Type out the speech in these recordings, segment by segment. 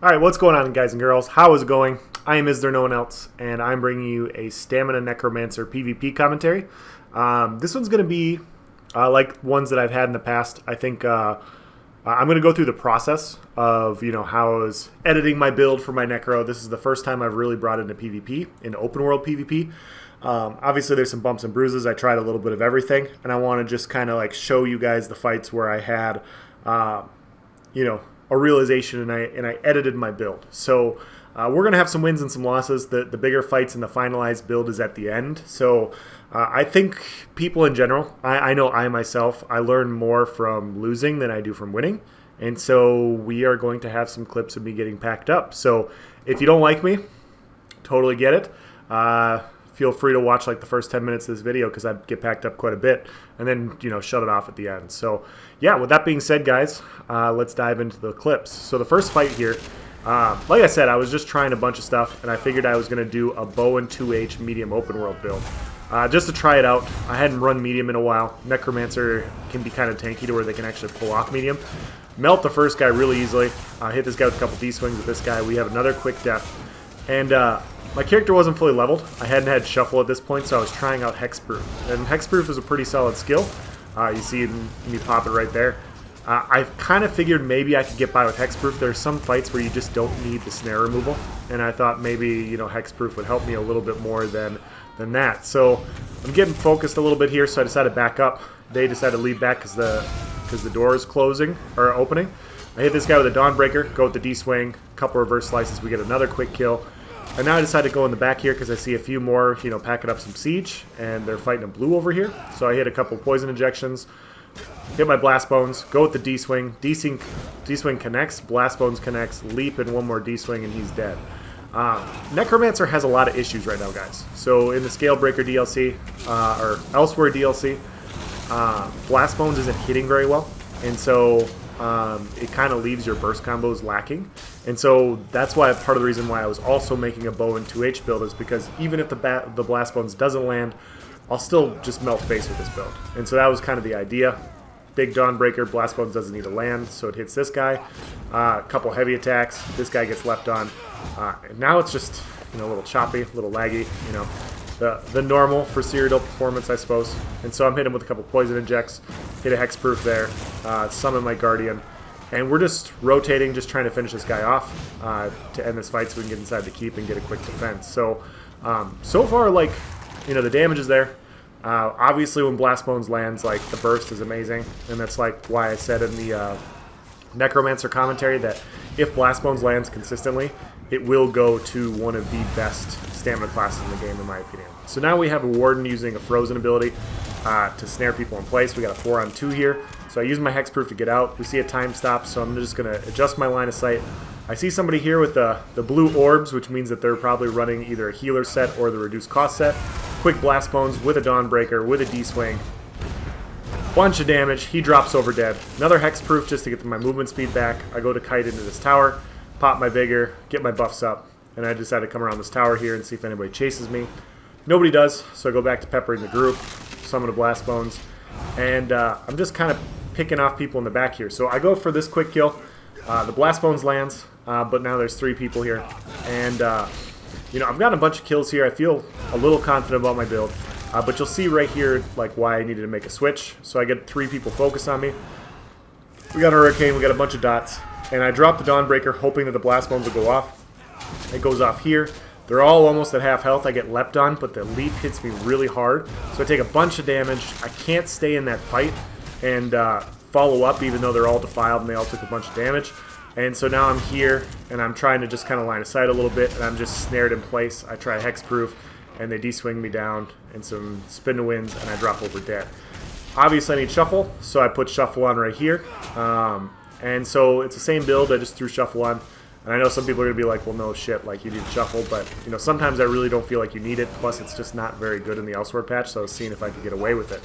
Alright, what's going on, guys and girls? How is it going? I am Is There No One Else, and I'm bringing you a Stamina Necromancer PvP commentary. This one's going to be like ones that I've had in the past. I think I'm going to go through the process of how I was editing my build for my Necro. This is the first time I've really brought into PvP, in open world PvP. Obviously, there's some bumps and bruises. I tried a little bit of everything, and I want to just kind of like show you guys the fights where I had, a realization, and I edited my build. So we're going to have some wins and some losses. The bigger fights and the finalized build is at the end. So I think people in general, I know I myself, I learn more from losing than I do from winning. And so we are going to have some clips of me getting packed up. So if you don't like me, totally get it. Feel free to watch like the first 10 minutes of this video because I get packed up quite a bit, and then shut it off at the end. So yeah, with that being said, guys, let's dive into the clips. So the first fight here, like I said, I was just trying a bunch of stuff, and I figured I was going to do a bow and 2H medium open world build just to try it out. I hadn't run medium in a while. Necromancer can be kind of tanky to where they can actually pull off medium. Melt the first guy really easily. Hit this guy with a couple D-swings. With this guy, we have another quick death. And my character wasn't fully leveled. I hadn't had shuffle at this point, so I was trying out hexproof. And hexproof is a pretty solid skill. You see me pop it right there. I kind of figured maybe I could get by with hexproof. There's some fights where you just don't need the snare removal, and I thought maybe hexproof would help me a little bit more than that. So I'm getting focused a little bit here, so I decided to back up. They decided to lead back because the door is closing or opening. I hit this guy with a Dawnbreaker, go with the D-swing, couple reverse slices, we get another quick kill. And now I decided to go in the back here because I see a few more, packing up some siege, and they're fighting a blue over here. So I hit a couple poison injections, hit my blast bones, go with the D-swing. D-swing connects, blast bones connects, leap, and one more D-swing, and he's dead. Necromancer has a lot of issues right now, guys. So in the Scale Breaker DLC, or elsewhere DLC, blast bones isn't hitting very well, and so it kind of leaves your burst combos lacking. And so that's why part of the reason why I was also making a bow and 2H build is because even if the blast bones doesn't land, I'll still just melt face with this build. And so that was kind of the idea. Big Dawnbreaker, blast bones doesn't need to land, so it hits this guy. A couple heavy attacks, this guy gets left on. And now it's just a little choppy, a little laggy, the normal for Cyrodiil performance, I suppose. And so I'm hitting him with a couple poison injects, hit a hexproof there, summon my Guardian, and we're just rotating, just trying to finish this guy off to end this fight so we can get inside the keep and get a quick defense. So, so far, like, the damage is there. Obviously, when Blast Bones lands, like, the burst is amazing, and that's like why I said in the Necromancer commentary that if Blast Bones lands consistently, it will go to one of the best stamina classes in the game, in my opinion. So now we have a Warden using a Frozen ability to snare people in place. We got a 4-on-2 here. So I use my hexproof to get out. We see a time stop, so I'm just going to adjust my line of sight. I see somebody here with the blue orbs, which means that they're probably running either a healer set or the reduced cost set. Quick Blast Bones with a Dawnbreaker, with a D-swing. Bunch of damage. He drops over dead. Another hexproof just to get my movement speed back. I go to kite into this tower, pop my vigor, get my buffs up, and I decide to come around this tower here and see if anybody chases me. Nobody does, so I go back to peppering the group, summon a Blast Bones, and I'm just kind of picking off people in the back here. So I go for this quick kill. The Blast Bones lands, but now there's 3 people here, and I've gotten a bunch of kills here. I feel a little confident about my build, but you'll see right here like why I needed to make a switch. So I get 3 people focused on me. We got a Hurricane, we got a bunch of dots, and I drop the Dawnbreaker hoping that the Blast Bones will go off. It goes off here. They're all almost at half health. I get leapt on, but the leap hits me really hard, so I take a bunch of damage. I can't stay in that fight and follow up, even though they're all defiled and they all took a bunch of damage. And so now I'm here, and I'm trying to just kind of line of sight a little bit, and I'm just snared in place. I try hexproof, and they de-swing me down, and some spin to wins, and I drop over dead. Obviously, I need shuffle, so I put shuffle on right here. And so it's the same build. I just threw shuffle on. And I know some people are going to be like, well, no shit, like you need shuffle, but sometimes I really don't feel like you need it. Plus, it's just not very good in the Elsewhere patch, so I was seeing if I could get away with it.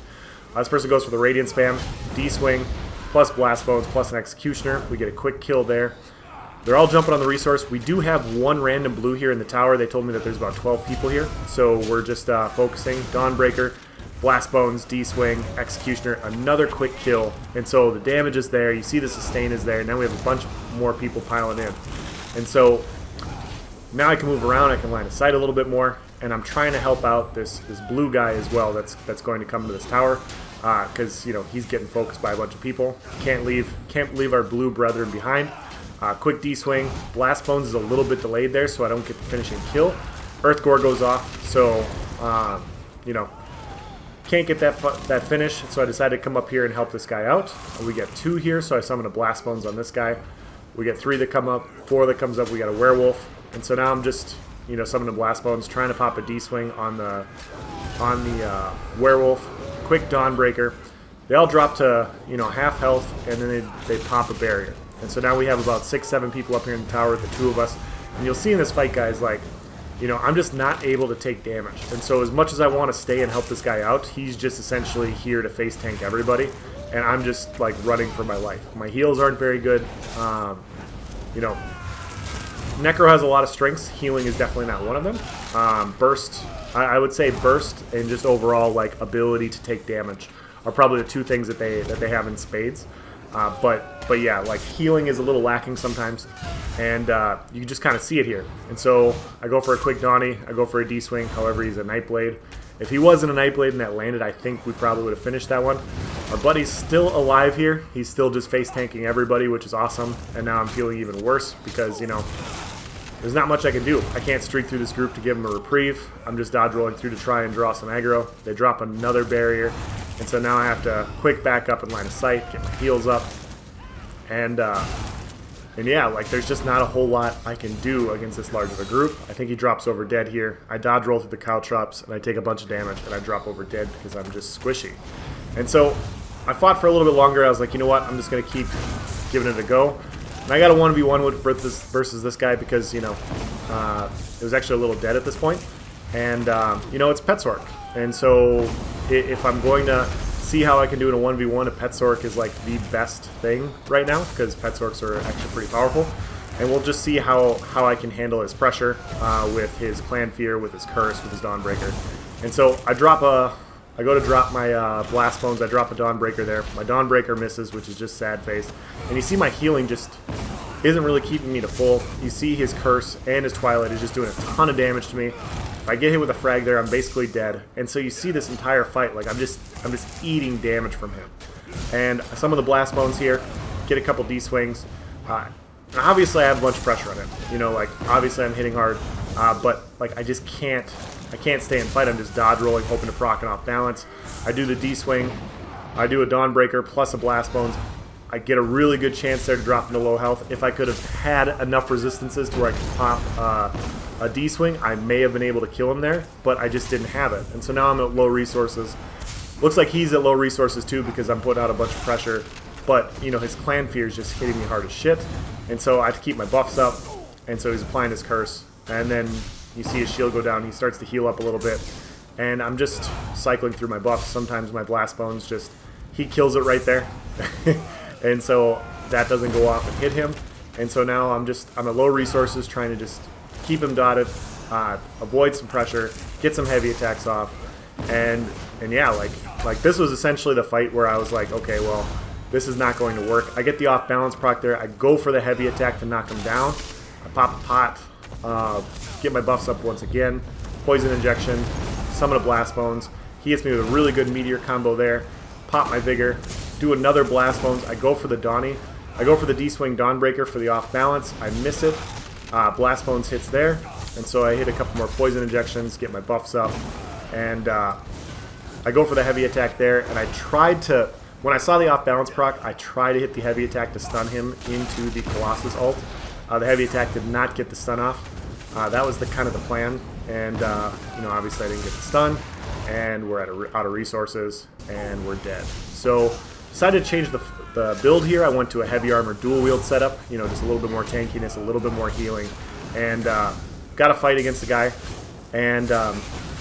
This person goes for the Radiant spam, D-swing, plus Blast Bones, plus an Executioner. We get a quick kill there. They're all jumping on the resource. We do have one random blue here in the tower. They told me that there's about 12 people here, so we're just focusing. Dawnbreaker, Blast Bones, D-swing, Executioner, another quick kill. And so the damage is there. You see the sustain is there. Now we have a bunch more people piling in. And so now I can move around, I can line of sight a little bit more, and I'm trying to help out this blue guy as well that's going to come to this tower, because you know he's getting focused by a bunch of people. Can't leave our blue brethren behind. Quick D-swing. Blast Bones is a little bit delayed there, so I don't get the finishing kill. Earth Gore goes off, so you know, can't get that finish, so I decided to come up here and help this guy out. We get 2 here, so I summon a Blast Bones on this guy. We get 3 that come up, 4 that comes up, we got a Werewolf. And so now I'm just, you know, summoning Blast Bones, trying to pop a D-swing on the Werewolf. Quick Dawnbreaker. They all drop to, you know, half health, and then they pop a barrier. And so now we have about 6-7 people up here in the tower, the 2 of us. And you'll see in this fight, guys, like, you know, I'm just not able to take damage. And so as much as I want to stay and help this guy out, he's just essentially here to face tank everybody. And I'm just, like, running for my life. My heals aren't very good. You know, Necro has a lot of strengths. Healing is definitely not one of them. Burst, I would say burst and just overall, like, ability to take damage are probably the 2 things that they have in spades. But yeah, like, healing is a little lacking sometimes, and you can just kind of see it here. And so I go for a quick Donnie, I go for a D-swing. However, he's a Nightblade. If he wasn't a Nightblade and that landed, I think we probably would have finished that one. Our buddy's still alive here. He's still just face tanking everybody, which is awesome. And now I'm feeling even worse because, you know, there's not much I can do. I can't streak through this group to give him a reprieve. I'm just dodge rolling through to try and draw some aggro. They drop another barrier, and so now I have to quick back up and line of sight, get my heals up, and yeah, like, there's just not a whole lot I can do against this large of a group. I think he drops over dead here. I dodge roll through the caltrops, and I take a bunch of damage, and I drop over dead because I'm just squishy. And so I fought for a little bit longer. I was like, you know what? I'm just going to keep giving it a go. And I got a 1v1 versus this guy because, you know, it was actually a little dead at this point. And, you know, it's Petsork. And so if I'm going to see how I can do in a 1v1, a Petsork is like the best thing right now because Petsorks are actually pretty powerful. And we'll just see how I can handle his pressure with his Clan Fear, with his Curse, with his Dawnbreaker. And so I go to drop my Blast Bones, I drop a Dawnbreaker there. My Dawnbreaker misses, which is just sad face. And you see my healing just isn't really keeping me to full. You see his Curse and his Twilight is just doing a ton of damage to me. If I get hit with a frag there, I'm basically dead. And so you see this entire fight, like I'm just eating damage from him. And some of the Blast Bones here, get a couple D-swings. Obviously I have a bunch of pressure on him. You know, like, obviously I'm hitting hard, but like I just can't stay and fight. I'm just dodge rolling, hoping to proc and off balance. I do the D-swing, I do a Dawnbreaker plus a Blast Bones. I get a really good chance there to drop into low health. If I could have had enough resistances to where I could pop a D-swing, I may have been able to kill him there, but I just didn't have it. And so now I'm at low resources. Looks like he's at low resources too because I'm putting out a bunch of pressure. But, you know, his Clan Fear is just hitting me hard as shit. And so I have to keep my buffs up. And so he's applying his Curse. And then you see his shield go down. He starts to heal up a little bit. And I'm just cycling through my buffs. Sometimes my Blast Bones just, he kills it right there. And so that doesn't go off and hit him. And so now I'm at low resources trying to just keep him dotted, avoid some pressure, get some heavy attacks off. And yeah, like this was essentially the fight where I was like, okay, well, this is not going to work. I get the off balance proc there. I go for the heavy attack to knock him down. I pop a pot, get my buffs up once again. Poison injection, summon a Blast Bones. He hits me with a really good meteor combo there. Pop my Vigor, do another Blast Bones. I go for the Donnie. I go for the D-swing Dawnbreaker for the off balance. I miss it. Blast Bones hits there. And so I hit a couple more poison injections, get my buffs up. And I go for the heavy attack there. And I tried to, when I saw the off balance proc, I tried to hit the heavy attack to stun him into the Colossus ult. The heavy attack did not get the stun off. That was the kind of the plan. And, you know, obviously I didn't get the stun. And we're out of resources, and we're dead. So decided to change the build here. I went to a heavy armor dual wield setup, you know, just a little bit more tankiness, a little bit more healing, and got a fight against the guy. And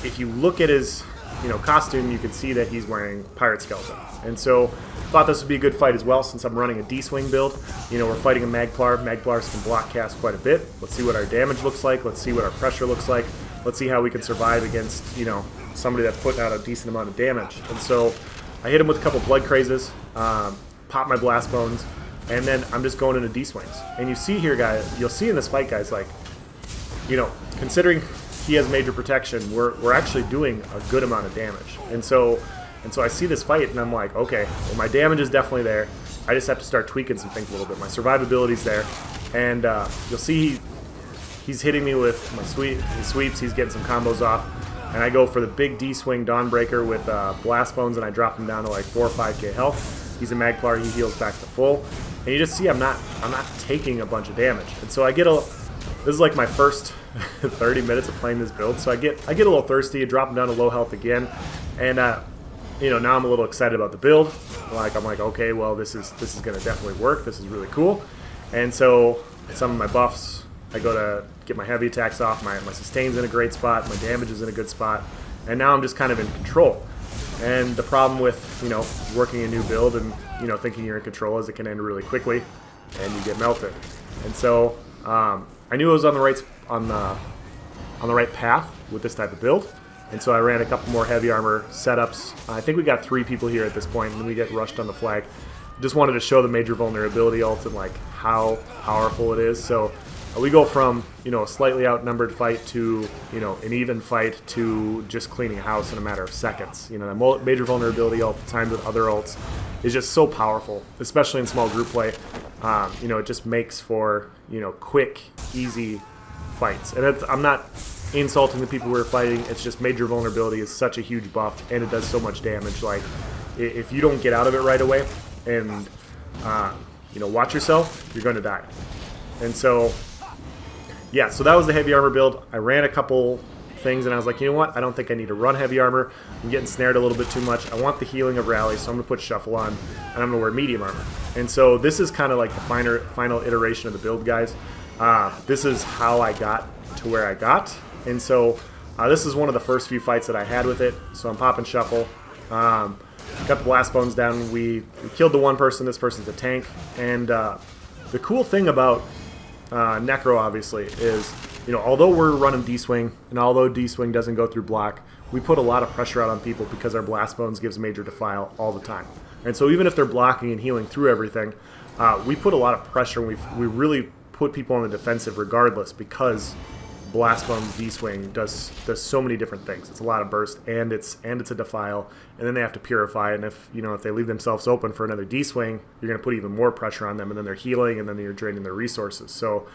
if you look at his, you know, costume, you can see that he's wearing Pirate Skeleton. And so thought this would be a good fight as well, since I'm running a D-swing build. You know, we're fighting a Magplar. Magplars can block cast quite a bit. Let's see what our damage looks like. Let's see what our pressure looks like. Let's see how we can survive against, you know, somebody that's putting out a decent amount of damage. And so I hit him with a couple blood crazes, pop my Blast Bones, and then I'm just going into D-swings. And you see here, guys, you'll see in this fight, guys, like, you know, considering he has major protection, we're actually doing a good amount of damage. And so I see this fight, and I'm like, okay, well, my damage is definitely there. I just have to start tweaking some things a little bit. My survivability's there, and you'll see he's hitting me with my sweeps. He's getting some combos off, and I go for the big D-swing Dawnbreaker with Blast Bones, and I drop him down to like 4 or 5k health. He's a Magplar. He heals back to full, and you just see I'm not taking a bunch of damage. And so I get this is like my first 30 minutes of playing this build, so I get a little thirsty. I drop him down to low health again, and you know, now I'm a little excited about the build. Like, I'm like, okay, well, this is going to definitely work. This is really cool. And so some of my buffs, I go to get my heavy attacks off. My sustain's in a great spot. My damage is in a good spot. And now I'm just kind of in control. And the problem with, you know, working a new build and, you know, thinking you're in control is it can end really quickly and you get melted. And so I knew I was on the right path with this type of build. And so I ran a couple more heavy armor setups. I think we got 3 people here at this point, and then we get rushed on the flag. Just wanted to show the major vulnerability ult and like how powerful it is. So we go from, you know, a slightly outnumbered fight to, you know, an even fight to just cleaning a house in a matter of seconds. You know, that major vulnerability ult timed with other ults is just so powerful, especially in small group play. You know, it just makes for, you know, quick, easy fights. And I'm not insulting the people we're fighting. It's just major vulnerability is such a huge buff, and it does so much damage. Like, if you don't get out of it right away and you know, watch yourself, you're going to die. And so yeah, so that was the heavy armor build. I ran a couple things, and I was like, you know what, I don't think I need to run heavy armor. I'm getting snared a little bit too much. I want the healing of rally, so I'm going to put shuffle on, and I'm going to wear medium armor. And so this is kind of like the final iteration of the build, guys. This is how I got to where I got. And so this is one of the first few fights that I had with it. So I'm popping shuffle. Got the Blast Bones down. We killed the one person. This person's a tank. And the cool thing about Necro, obviously, is, you know, although we're running D-Swing, and although D-Swing doesn't go through block, we put a lot of pressure out on people because our Blast Bones gives major defile all the time. And so even if they're blocking and healing through everything, we put a lot of pressure, and we really put people on the defensive regardless, because Blast Bones D-Swing does so many different things. It's a lot of burst, and it's a defile, and then they have to purify. And if they leave themselves open for another D-Swing, you're going to put even more pressure on them, and then they're healing, and then you're draining their resources. So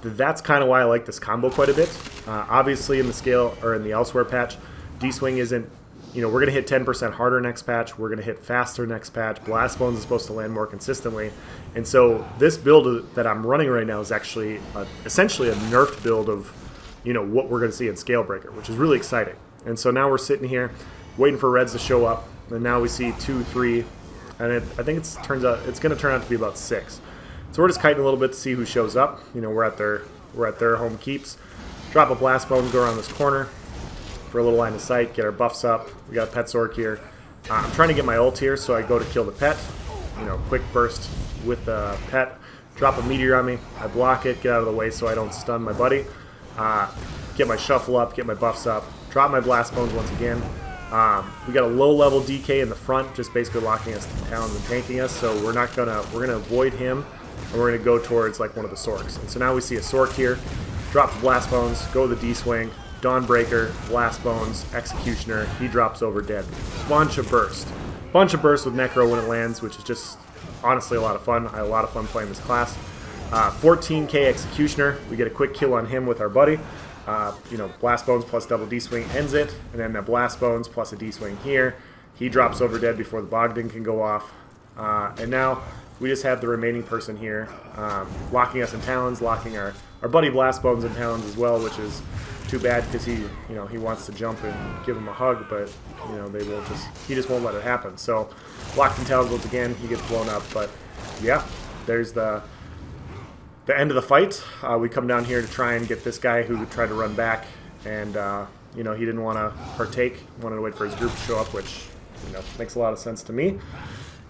that's kind of why I like this combo quite a bit. Obviously, in the scale or in the elsewhere patch, D-Swing isn't. We're going to hit 10% harder next patch. We're going to hit faster next patch. Blast Bones is supposed to land more consistently. And so this build that I'm running right now is actually essentially a nerfed build of, what we're going to see in Scalebreaker, which is really exciting. And so now we're sitting here waiting for Reds to show up. And now we see 2, 3, and I think it's going to turn out to be about 6. So we're just kiting a little bit to see who shows up. We're at their home keeps. Drop a Blast Bones, go around this corner for a little line of sight, get our buffs up. We got a Pet's Orc here. I'm trying to get my ult here, so I go to kill the pet. Quick burst with the pet. Drop a meteor on me. I block it, get out of the way so I don't stun my buddy. Get my shuffle up, get my buffs up. Drop my Blast Bones once again. We got a low level DK in the front, just basically locking us to towns and tanking us. So we're gonna avoid him, and we're gonna go towards like one of the Sorks. And so now we see a Sork here. Drop the Blast Bones, go with the D-Swing. Dawnbreaker, Blast Bones, Executioner, he drops over dead. Bunch of burst with Necro when it lands, which is just honestly a lot of fun. I had a lot of fun playing this class. 14k Executioner, we get a quick kill on him with our buddy. Blast Bones plus double D-Swing ends it, and then the Blast Bones plus a D-Swing here. He drops over dead before the Bogdan can go off. And now we just have the remaining person here, locking us in Talons, locking our buddy Blast Bones in Talons as well, which is too bad because he wants to jump and give him a hug, but he just won't let it happen. So locked in Talons once again, he gets blown up. But yeah, there's the end of the fight. We come down here to try and get this guy who tried to run back, and he didn't want to partake. He wanted to wait for his group to show up, which makes a lot of sense to me.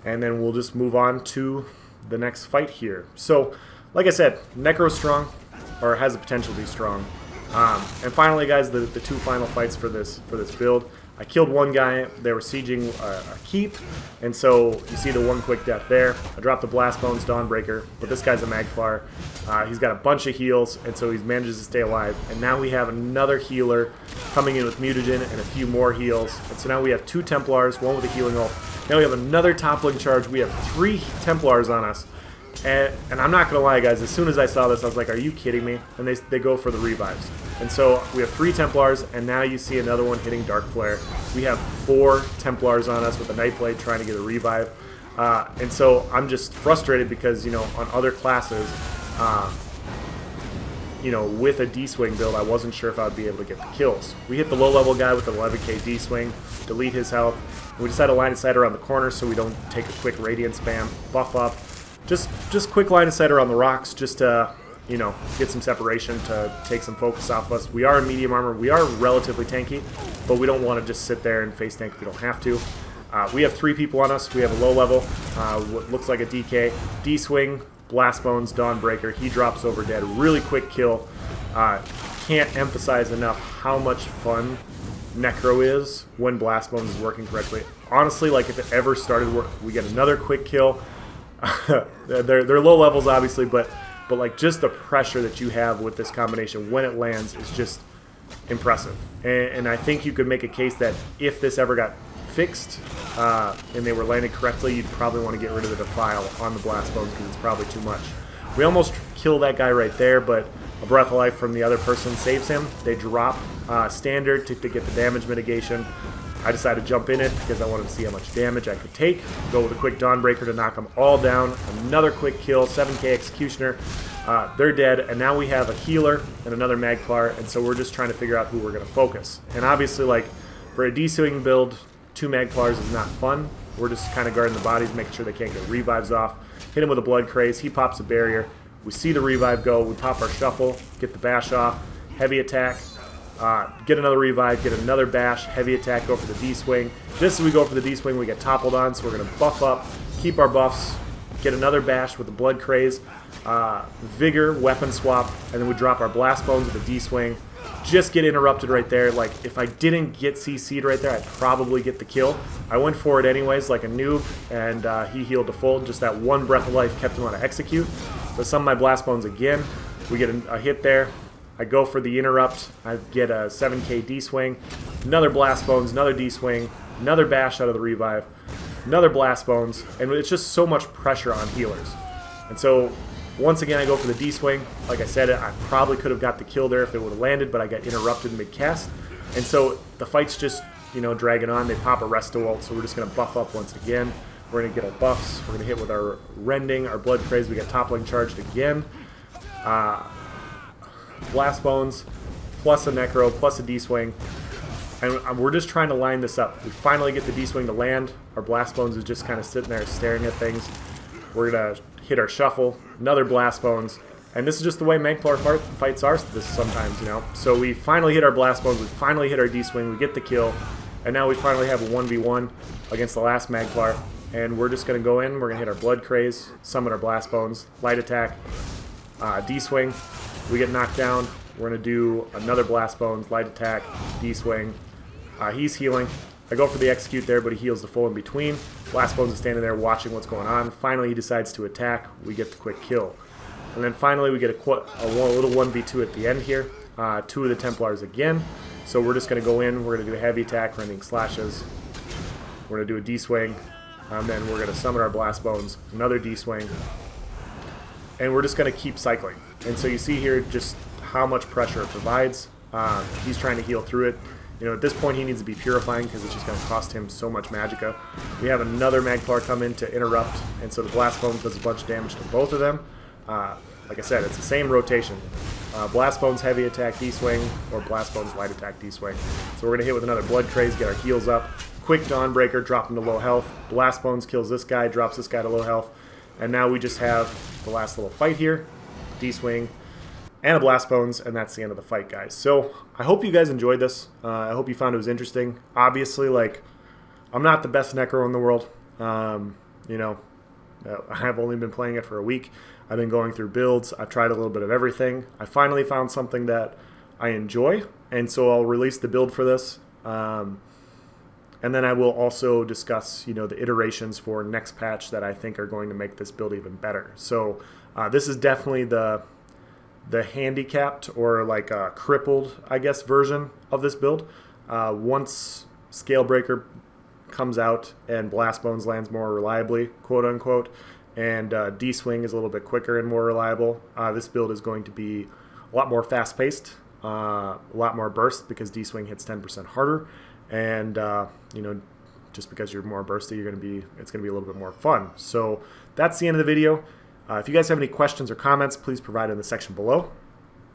And then we'll just move on to the next fight here. So, like I said, Necro's strong, or has the potential to be strong. And finally, guys, the 2 final fights for this build. I killed one guy. They were sieging a keep, and so you see the one quick death there. I dropped the Blast Bones Dawnbreaker, but this guy's a Magplar. He's got a bunch of heals, and so he manages to stay alive. And now we have another healer coming in with mutagen and a few more heals. And so now we have 2 Templars, one with a healing ult. Now we have another toppling charge. We have 3 Templars on us. And I'm not going to lie, guys, as soon as I saw this, I was like, are you kidding me? And they go for the revives. And so we have 3 Templars, and now you see another one hitting Dark Flare. We have 4 Templars on us with a Nightblade trying to get a revive. And so I'm just frustrated because, on other classes, with a D-Swing build, I wasn't sure if I would be able to get the kills. We hit the low-level guy with an 11k D-Swing, delete his health. We decided to line of sight around the corner so we don't take a quick Radiant spam, buff up. Just quick line of sight around the rocks, just to, get some separation to take some focus off us. We are in medium armor. We are relatively tanky, but we don't want to just sit there and face tank if we don't have to. We have 3 people on us. We have a low level, what looks like a DK, D-Swing, Blast Bones, Dawnbreaker. He drops over dead. Really quick kill. Can't emphasize enough how much fun Necro is when Blast Bones is working correctly. Honestly, like if it ever started work, we get another quick kill. They're low levels, obviously, but like just the pressure that you have with this combination when it lands is just impressive. And I think you could make a case that if this ever got fixed and they were landed correctly, you'd probably want to get rid of the Defile on the Blast Bones because it's probably too much. We almost kill that guy right there, but a Breath of Life from the other person saves him. They drop standard to get the damage mitigation. I decided to jump in it because I wanted to see how much damage I could take. Go with a quick Dawnbreaker to knock them all down. Another quick kill, 7k Executioner. They're dead, and now we have a healer and another Magplar, and so we're just trying to figure out who we're going to focus. And obviously, like, for a D-Swing build, 2 Magplars is not fun. We're just kind of guarding the bodies, making sure they can't get revives off. Hit him with a Blood Craze. He pops a barrier. We see the revive go. We pop our Shuffle, get the bash off. Heavy attack. Get another revive, get another bash, heavy attack, go for the D-Swing. Just as we go for the D-Swing, we get toppled on, so we're going to buff up, keep our buffs, get another bash with the Blood Craze, Vigor, weapon swap, and then we drop our Blast Bones with the D-Swing. Just get interrupted right there. Like, if I didn't get CC'd right there, I'd probably get the kill. I went for it anyways, like a noob, and he healed to full. Just that one Breath of Life kept him on to execute. So some of my Blast Bones again. We get a hit there. I go for the interrupt. I get a 7k D-Swing, another Blast Bones, another D-Swing, another bash out of the revive, another Blast Bones, and it's just so much pressure on healers. And so once again I go for the D-Swing. Like I said, I probably could have got the kill there if it would have landed, but I got interrupted mid-cast. And so the fight's just, dragging on. They pop a Resto ult, so we're just going to buff up once again. We're going to get our buffs. We're going to hit with our Rending, our Blood Craze. We get toppling charged again. Blast Bones, plus a Necro, plus a D-Swing, and we're just trying to line this up. We finally get the D-Swing to land. Our Blast Bones is just kind of sitting there staring at things. We're going to hit our Shuffle, another Blast Bones, and this is just the way Magplar fights are sometimes, So we finally hit our Blast Bones, we finally hit our D-Swing, we get the kill, and now we finally have a 1v1 against the last Magplar, and we're just going to go in, we're going to hit our Blood Craze, summon our Blast Bones, Light Attack, D-Swing. We get knocked down. We're going to do another Blast Bones, Light Attack, D-Swing. He's healing. I go for the Execute there, but he heals the full in between. Blast Bones is standing there watching what's going on. Finally, he decides to attack. We get the quick kill. And then finally, we get a little 1v2 at the end here. 2 of the Templars again. So we're just going to go in. We're going to do a heavy attack, Rending Slashes. We're going to do a D-Swing. And then we're going to summon our Blast Bones, another D-Swing. And we're just going to keep cycling. And so you see here just how much pressure it provides. He's trying to heal through it. At this point he needs to be purifying because it's just going to cost him so much magicka. We have another Magplar come in to interrupt, and so the Blast Bones does a bunch of damage to both of them. Like I said, it's the same rotation. Blast Bones heavy attack D-Swing, or Blast Bones light attack D-Swing. So we're going to hit with another Blood Craze, get our heals up. Quick Dawnbreaker, drop him to low health. Blast Bones kills this guy, drops this guy to low health. And now we just have the last little fight here. D-Swing, and a Blast Bones, and that's the end of the fight, guys. So I hope you guys enjoyed this. I hope you found it was interesting. Obviously, I'm not the best Necro in the world. I've only been playing it for a week. I've been going through builds. I've tried a little bit of everything. I finally found something that I enjoy, and so I'll release the build for this. And then I will also discuss, the iterations for next patch that I think are going to make this build even better. So this is definitely the handicapped or like a crippled, I guess, version of this build. Once Scalebreaker comes out and Blast Bones lands more reliably, quote unquote, and D-Swing is a little bit quicker and more reliable, this build is going to be a lot more fast-paced, a lot more burst because D-Swing hits 10% harder, and just because you're more bursty, it's going to be a little bit more fun. So that's the end of the video. If you guys have any questions or comments, please provide in the section below.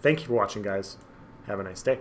Thank you for watching, guys. Have a nice day.